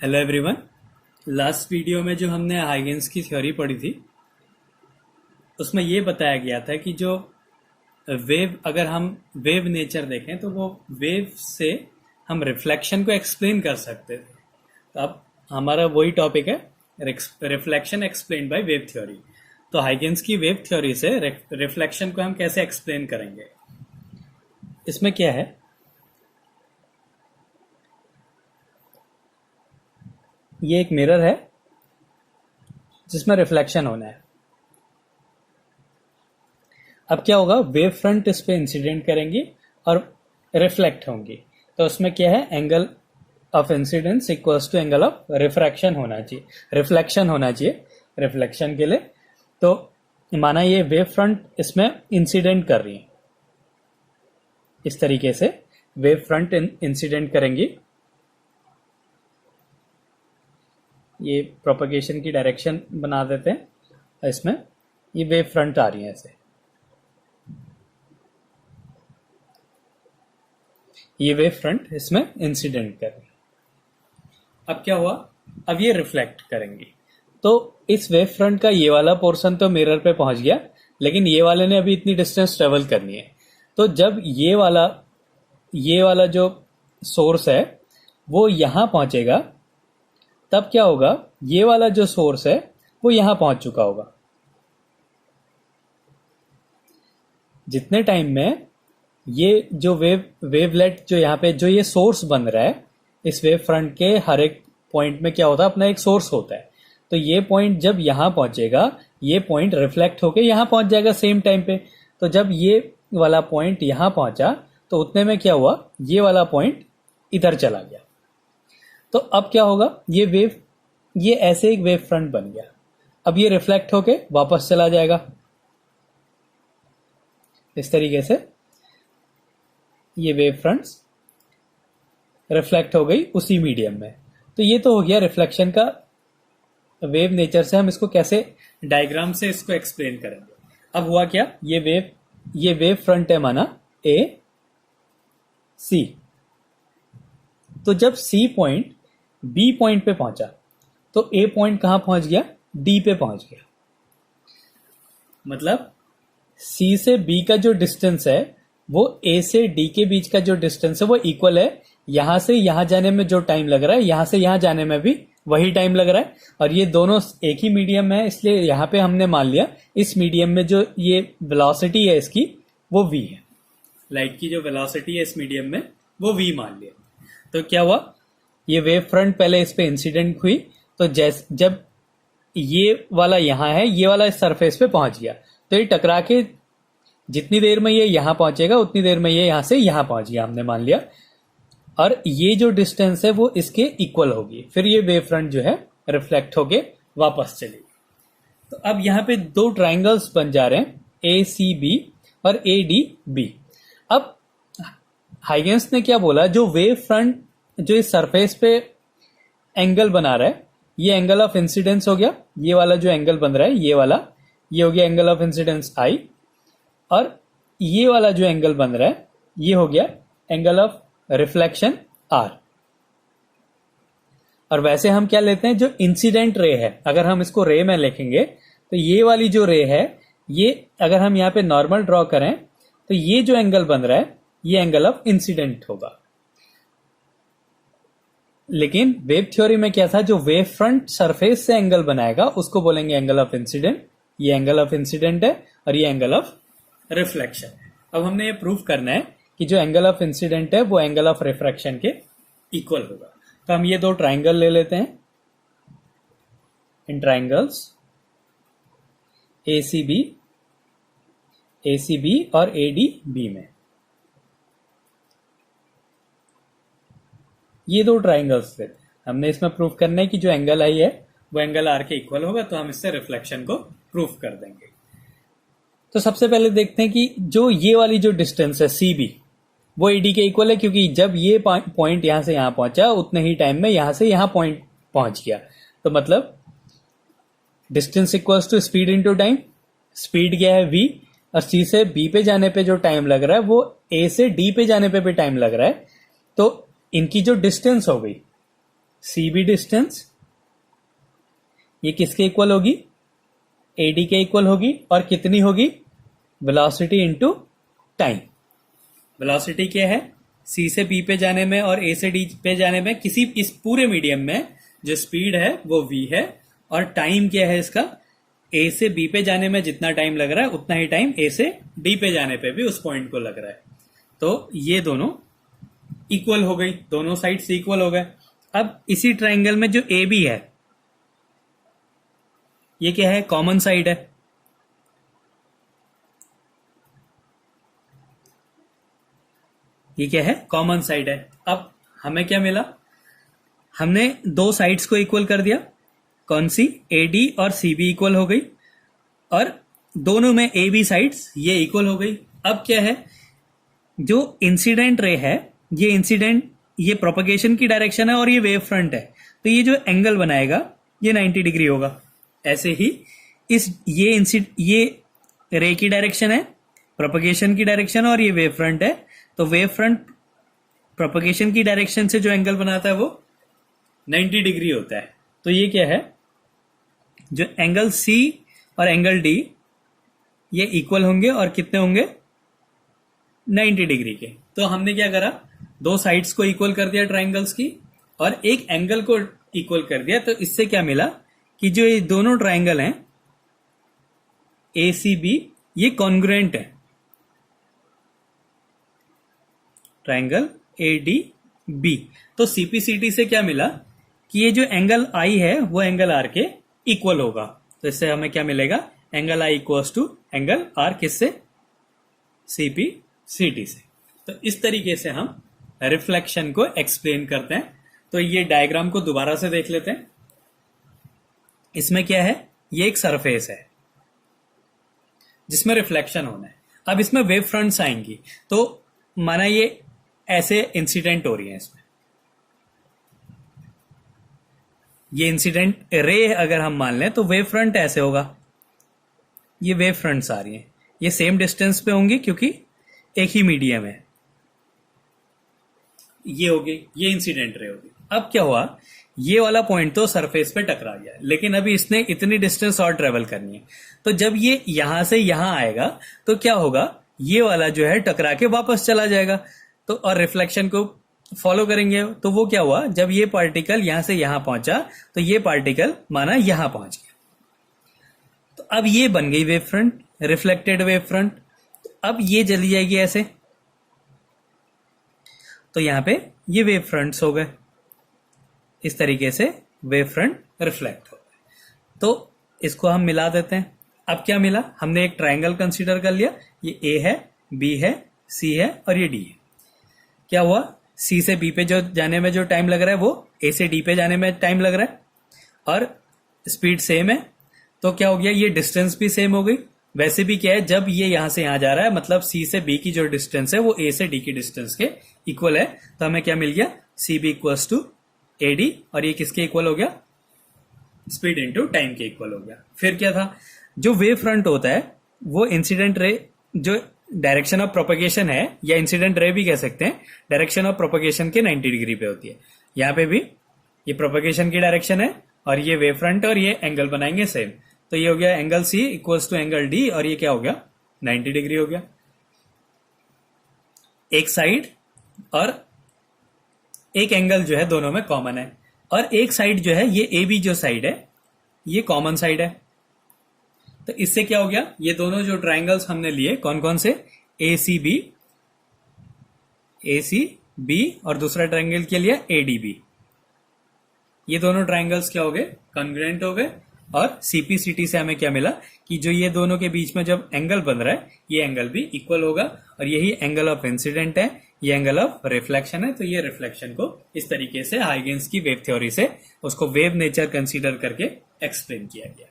Hello everyone. Last video में जो हमने हाइगेंस की थ्योरी पढ़ी थी उसमें ये बताया गया था कि जो वेव, अगर हम वेव नेचर देखें तो वो वेव से हम रिफ्लेक्शन को एक्सप्लेन कर सकते थे। तो अब हमारा वही टॉपिक है, reflection explain by wave theory. तो हाइगेंस की वेव थ्योरी से रिफ्लेक्शन को हम कैसे एक्सप्लेन करेंगे, इसमें क्या है, ये एक मिरर है जिसमें रिफ्लेक्शन होना है। अब क्या होगा, वेव फ्रंट इस पे इंसिडेंट करेंगी और रिफ्लेक्ट होंगी। तो उसमें क्या है, angle of incidence equals to angle of refraction होना चाहिए, रिफ्लेक्शन होना चाहिए रिफ्लेक्शन के लिए। तो माना ये वेव फ्रंट इसमें इंसिडेंट कर रही है, इस तरीके से वेव फ्रंट इंसिडेंट करेंगी। ये प्रोपगेशन की डायरेक्शन बना देते हैं, इसमें ये वेव फ्रंट आ रही है ऐसे, ये वेव फ्रंट इसमें इंसिडेंट कर रही है। अब क्या हुआ, अब ये रिफ्लेक्ट करेंगी। तो इस वेव फ्रंट का ये वाला पोर्शन तो मिरर पे पहुंच गया, लेकिन ये वाले ने अभी इतनी डिस्टेंस ट्रेवल करनी है। तो जब ये वाला जो सोर्स है वो यहां पहुंचेगा, तब क्या होगा, ये वाला जो सोर्स है वो यहां पहुंच चुका होगा। जितने टाइम में ये जो वेवलेट जो यहाँ पे जो ये सोर्स बन रहा है, इस वेव फ्रंट के हर एक पॉइंट में क्या होता है, अपना एक सोर्स होता है। तो ये पॉइंट जब यहां पहुंचेगा, ये पॉइंट रिफ्लेक्ट होके यहां पहुंच जाएगा सेम टाइम पे। तो जब ये वाला पॉइंट यहां पहुंचा तो उतने में क्या हुआ, ये वाला पॉइंट इधर चला गया। तो अब क्या होगा, ये ऐसे एक वेव फ्रंट बन गया। अब ये रिफ्लेक्ट होके वापस चला जाएगा इस तरीके से। ये वेव फ्रंट्स रिफ्लेक्ट हो गई उसी मीडियम में। तो ये तो हो गया रिफ्लेक्शन का वेव नेचर से हम इसको कैसे डायग्राम से इसको एक्सप्लेन करेंगे। अब हुआ क्या, ये वेव फ्रंट है माना ए सी। तो जब सी पॉइंट बी पॉइंट पे पहुंचा तो ए पॉइंट कहां पहुंच गया, डी पे पहुंच गया। मतलब सी से बी का जो डिस्टेंस है वो ए से डी के बीच का जो डिस्टेंस है वो इक्वल है। यहां से यहां जाने में जो टाइम लग रहा है, यहां से यहां जाने में भी वही टाइम लग रहा है। और ये दोनों एक ही मीडियम है, इसलिए यहां पे हमने मान लिया इस मीडियम में जो ये वेलोसिटी है इसकी वो v है। लाइट की जो वेलोसिटी है इस मीडियम में वो v मान लिया। तो क्या हुआ, ये वेव फ्रंट पहले इस पे इंसिडेंट हुई। तो जब ये वाला यहां है, ये वाला इस सरफेस पे पहुंच गया, तो ये टकरा के जितनी देर में ये यहां पहुंचेगा उतनी देर में ये यहां से यहां पहुंच गया, हमने मान लिया। और ये जो डिस्टेंस है वो इसके इक्वल होगी। फिर ये वेव फ्रंट जो है रिफ्लेक्ट होके वापस चलेगी। तो अब यहां पे दो ट्राइंगल्स बन जा रहे हैं, ए सी बी और ए डी बी। अब हाइगेंस ने क्या बोला, जो वेव फ्रंट जो इस सरफेस पे एंगल बना रहा है, ये एंगल ऑफ इंसिडेंस हो गया। ये वाला जो एंगल बन रहा है ये वाला, ये हो गया एंगल ऑफ इंसिडेंस आई। और ये वाला जो एंगल बन रहा है ये हो गया एंगल ऑफ रिफ्लेक्शन आर। और वैसे हम क्या लेते हैं, जो इंसिडेंट रे है, अगर हम इसको रे में लिखेंगे तो ये वाली जो रे है, ये अगर हम यहां पे नॉर्मल ड्रॉ करें तो ये जो एंगल बन रहा है ये एंगल ऑफ इंसिडेंट होगा। लेकिन वेव थ्योरी में क्या था, जो वेव फ्रंट सरफेस से एंगल बनाएगा उसको बोलेंगे एंगल ऑफ इंसिडेंट। ये एंगल ऑफ इंसिडेंट है और ये एंगल ऑफ रिफ्लेक्शन है। अब हमने ये प्रूव करना है कि जो एंगल ऑफ इंसिडेंट है वो एंगल ऑफ रिफ्रैक्शन के इक्वल होगा। तो हम ये दो ट्राइंगल ले लेते हैं, इन ट्राइंगल्स ए सी बी और ए डी बी में ये दो ट्राइंगल्स लेते हैं। हमने इसमें प्रूफ करना है कि जो एंगल आई है वो एंगल आर के इक्वल होगा। तो हम इससे रिफ्लेक्शन को प्रूफ कर देंगे। तो सबसे पहले देखते हैं कि जो ये वाली जो डिस्टेंस है सी बी वो ए डी के इक्वल है, क्योंकि जब ये पॉइंट यहां से यहां पहुंचा उतने ही टाइम में यहां से यहां पॉइंट पहुंच गया। तो मतलब distance equals to speed into time. Speed क्या है v, और सी से बी पे जाने पे जो टाइम लग रहा है वो ए से डी पे जाने पे भी टाइम लग रहा है। तो इनकी जो डिस्टेंस हो गई CB डिस्टेंस ये किसके इक्वल होगी, AD के इक्वल होगी, और कितनी होगी, वेलोसिटी इनटू टाइम। वेलोसिटी क्या है, C से B पे जाने में और A से D पे जाने में किसी इस पूरे मीडियम में जो स्पीड है वो v है, और टाइम क्या है इसका, A से B पे जाने में जितना टाइम लग रहा है उतना ही टाइम A से D पे जाने पे भी उस पॉइंट को लग रहा है। तो ये दोनों इक्वल हो गई, दोनों साइड्स इक्वल हो गए। अब इसी ट्रायंगल में जो AB है ये क्या है, कॉमन साइड है। ये क्या है, कॉमन साइड है। अब हमें क्या मिला, हमने दो साइड्स को इक्वल कर दिया। कौन सी, AD और CB इक्वल हो गई, और दोनों में AB साइड्स ये इक्वल हो गई। अब क्या है, जो इंसिडेंट रे है ये इंसिडेंट, ये प्रोपगेशन की डायरेक्शन है और ये वेव फ्रंट है, तो ये जो एंगल बनाएगा ये 90 डिग्री होगा। ऐसे ही ये रे की डायरेक्शन है, प्रोपगेशन की डायरेक्शन, और ये वेव फ्रंट है, तो वेव फ्रंट प्रोपगेशन की डायरेक्शन से जो एंगल बनाता है वो 90 डिग्री होता है। तो ये क्या है, जो एंगल C और एंगल D ये इक्वल होंगे, और कितने होंगे, 90 डिग्री के। तो हमने क्या करा, दो साइड्स को इक्वल कर दिया ट्रायंगल्स की, और एक एंगल को इक्वल कर दिया। तो इससे क्या मिला कि जो ये दोनों ट्रायंगल हैं ACB ये कॉन्ग्रुएंट है। ट्रायंगल ADB, तो CPCT से क्या मिला कि ये जो एंगल I है वो एंगल R के इक्वल होगा। तो इससे हमें क्या मिलेगा, angle I equals to angle R किससे, CPCT से। तो इस तरीके से हम रिफ्लेक्शन को एक्सप्लेन करते हैं। तो ये डायग्राम को दोबारा से देख लेते हैं। इसमें क्या है, ये एक सरफेस है जिसमें रिफ्लेक्शन होना है। अब इसमें वेव फ्रंट्स आएंगी, तो माना ये ऐसे इंसिडेंट हो रही है, इसमें ये इंसिडेंट रे अगर हम मान लें तो वेव फ्रंट ऐसे होगा। ये वेव फ्रंट्स आ रही हैं, ये सेम डिस्टेंस पे होंगी क्योंकि एक ही मीडियम है। ये होगी, ये इंसिडेंट रे होगी। अब क्या हुआ, ये वाला पॉइंट तो सरफेस पे टकरा गया, लेकिन अभी इसने इतनी डिस्टेंस और ट्रेवल करनी है। तो जब ये यहां से यहां आएगा तो क्या होगा, ये वाला जो है टकरा के वापस चला जाएगा, तो और रिफ्लेक्शन को फॉलो करेंगे। तो वो क्या हुआ, जब ये पार्टिकल यहां से यहां पहुंचा तो ये पार्टिकल माना यहां पहुंच गया, तो अब ये बन गई wave front, reflected wave front. अब ये चली जाएगी ऐसे, तो यहां पे ये वेव फ्रंट्स हो गए। इस तरीके से वेव फ्रंट रिफ्लेक्ट हो गए। तो इसको हम मिला देते हैं। अब क्या मिला, हमने एक ट्रायंगल कंसीडर कर लिया, ये A है, B है, C है और ये D है। क्या हुआ, C से B पे जो जाने में जो टाइम लग रहा है वो A से D पे जाने में टाइम लग रहा है, और स्पीड सेम है। तो क्या हो गया, ये डिस्टेंस भी सेम हो गई। वैसे भी क्या है, जब ये यहां से यहां जा रहा है मतलब C से B की जो डिस्टेंस है वो A से D की डिस्टेंस के इक्वल है। तो हमें क्या मिल गया, CB इक्वल्स टू AD, और ये किसके इक्वल हो गया, स्पीड इनटू टाइम के इक्वल हो गया। फिर क्या था, जो वेव फ्रंट होता है वो इंसिडेंट रे, जो डायरेक्शन ऑफ प्रोपगेशन है, या इंसिडेंट रे भी कह सकते हैं, डायरेक्शन ऑफ प्रोपगेशन के 90 डिग्री पे होती है। यहाँ पे भी ये प्रोपगेशन की डायरेक्शन है, और ये वेव फ्रंट, और ये एंगल बनाएंगे सेम। तो ये हो गया angle C equals to angle D, और ये क्या हो गया, 90 डिग्री हो गया। एक साइड और एक एंगल जो है दोनों में कॉमन है, और एक साइड जो है ये AB जो साइड है ये कॉमन साइड है। तो इससे क्या हो गया, ये दोनों जो ट्रायंगल्स हमने लिए कौन कौन से, ACB और दूसरा ट्रायंगल के लिए ADB, ये दोनों ट्रायंगल्स क्या हो गए, कॉन्ग्रुएंट हो गए। और CPCT से हमें क्या मिला कि जो ये दोनों के बीच में जब एंगल बन रहा है ये एंगल भी इक्वल होगा, और यही एंगल ऑफ इंसिडेंट है, ये एंगल ऑफ रिफ्लेक्शन है। तो ये रिफ्लेक्शन को इस तरीके से हाइगेंस की वेव थ्योरी से उसको वेव नेचर कंसीडर करके एक्सप्लेन किया गया।